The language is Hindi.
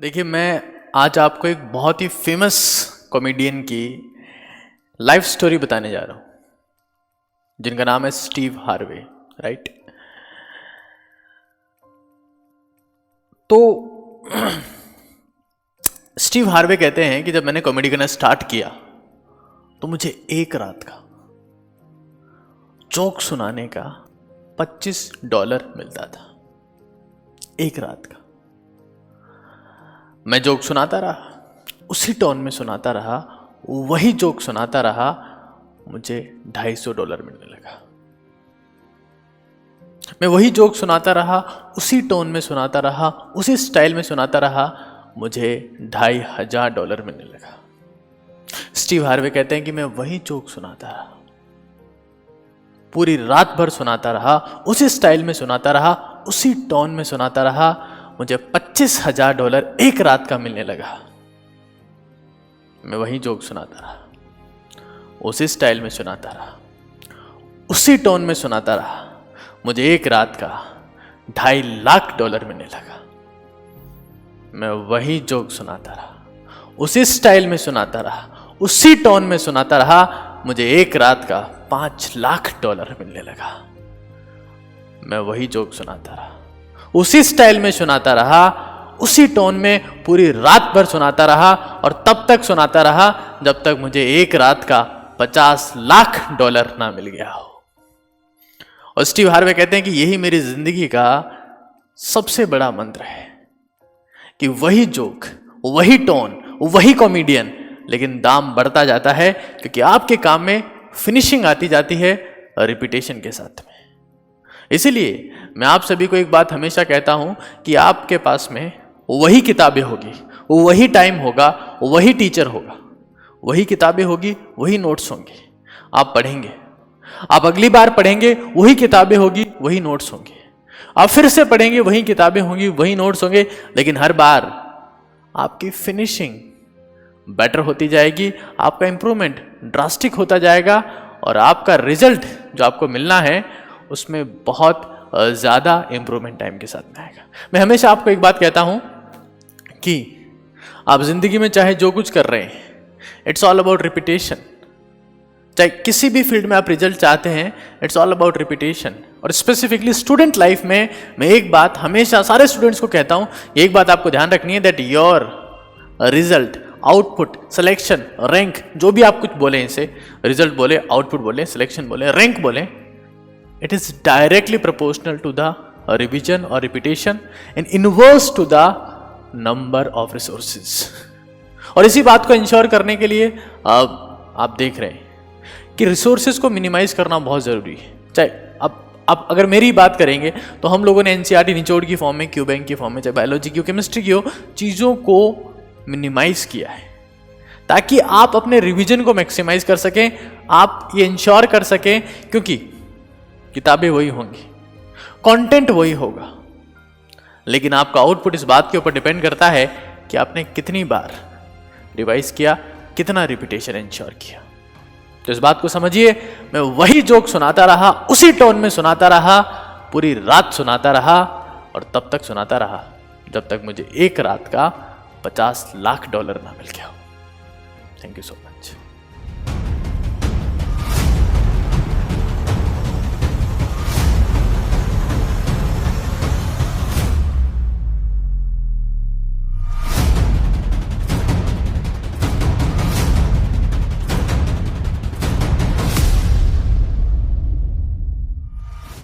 देखिए, मैं आज आपको एक बहुत ही फेमस कॉमेडियन की लाइफ स्टोरी बताने जा रहा हूँ, जिनका नाम है स्टीव हार्वे, राइट। तो स्टीव हार्वे कहते हैं कि जब मैंने कॉमेडी करना स्टार्ट किया तो मुझे एक रात का जोक सुनाने का $25 मिलता था। एक रात का मैं जोक सुनाता रहा, उसी टोन में सुनाता रहा, वही जोक सुनाता रहा, मुझे $250 मिलने लगा। मैं वही जोक सुनाता रहा, उसी टोन में सुनाता रहा, उसी स्टाइल में सुनाता रहा, मुझे $2500 मिलने लगा। स्टीव हार्वे कहते हैं कि मैं वही जोक सुनाता रहा, पूरी रात भर सुनाता रहा, उसी स्टाइल में सुनाता रहा, उसी टोन में सुनाता रहा, मुझे $25,000 एक रात का मिलने लगा। मैं वही जोक सुनाता रहा, उसी स्टाइल में सुनाता रहा, उसी टोन में सुनाता रहा, मुझे एक रात का $2.5 लाख मिलने लगा। मैं वही जोक सुनाता रहा, उसी स्टाइल में सुनाता रहा, उसी टोन में सुनाता रहा, मुझे एक रात का $5 लाख मिलने लगा। मैं वही जोक सुनाता रहा, उसी स्टाइल में सुनाता रहा, उसी टोन में पूरी रात भर सुनाता रहा, और तब तक सुनाता रहा जब तक मुझे एक रात का $50 लाख ना मिल गया हो। और स्टीव हार्वे कहते हैं कि यही मेरी जिंदगी का सबसे बड़ा मंत्र है कि वही जोक, वही टोन, वही कॉमेडियन, लेकिन दाम बढ़ता जाता है क्योंकि आपके काम में फिनिशिंग आती जाती है रिपीटेशन के साथ में। इसीलिए मैं आप सभी को एक बात हमेशा कहता हूं कि आपके पास में वही किताबें होगी, वही टाइम होगा, वही टीचर होगा, वही किताबें होगी, वही नोट्स होंगे। आप पढ़ेंगे, आप अगली बार पढ़ेंगे, वही किताबें होगी, वही नोट्स होंगे। आप फिर से पढ़ेंगे, वही किताबें होंगी, वही नोट्स होंगे, लेकिन हर बार आपकी फिनिशिंग बेटर होती जाएगी, आपका इंप्रूवमेंट ड्रास्टिक होता जाएगा, और आपका रिजल्ट जो आपको मिलना है उसमें बहुत ज़्यादा इंप्रूवमेंट टाइम के साथ में आएगा। मैं हमेशा आपको एक बात कहता हूं कि आप जिंदगी में चाहे जो कुछ कर रहे हैं, इट्स ऑल अबाउट रिपीटेशन। चाहे किसी भी फील्ड में आप रिजल्ट चाहते हैं, इट्स ऑल अबाउट रिपीटेशन। और स्पेसिफिकली स्टूडेंट लाइफ में मैं एक बात हमेशा सारे स्टूडेंट्स को कहता हूं, एक बात आपको ध्यान रखनी है, that your result, output, selection, rank, जो भी आप कुछ बोले, इसे रिजल्ट बोले, आउटपुट बोले, सिलेक्शन बोले, रैंक बोले, it is directly proportional to the revision or repetition and inverse to the number of resources। और इसी बात को इंश्योर करने के लिए आप देख रहे हैं कि रिसोर्सेज को मिनिमाइज करना बहुत ज़रूरी है। चाहे अब अगर मेरी बात करेंगे तो हम लोगों ने एनसीईआरटी निचोड़ की फॉर्म में, क्यू बैंक की फॉर्म में, चाहे बायोलॉजी की हो, केमिस्ट्री की हो, चीज़ों को मिनिमाइज किया है ताकि आप अपने रिवीजन को मैक्सिमाइज कर सकें, आप ये इंश्योर कर सकें, क्योंकि किताबें वही होंगी, कंटेंट वही होगा, लेकिन आपका आउटपुट इस बात के ऊपर डिपेंड करता है कि आपने कितनी बार रिवाइज किया, कितना रिपीटेशन इंश्योर किया। तो इस बात को समझिए, मैं वही जोक सुनाता रहा, उसी टोन में सुनाता रहा, पूरी रात सुनाता रहा, और तब तक सुनाता रहा जब तक मुझे एक रात का $50 लाख ना मिल गया हो। Thank you so much.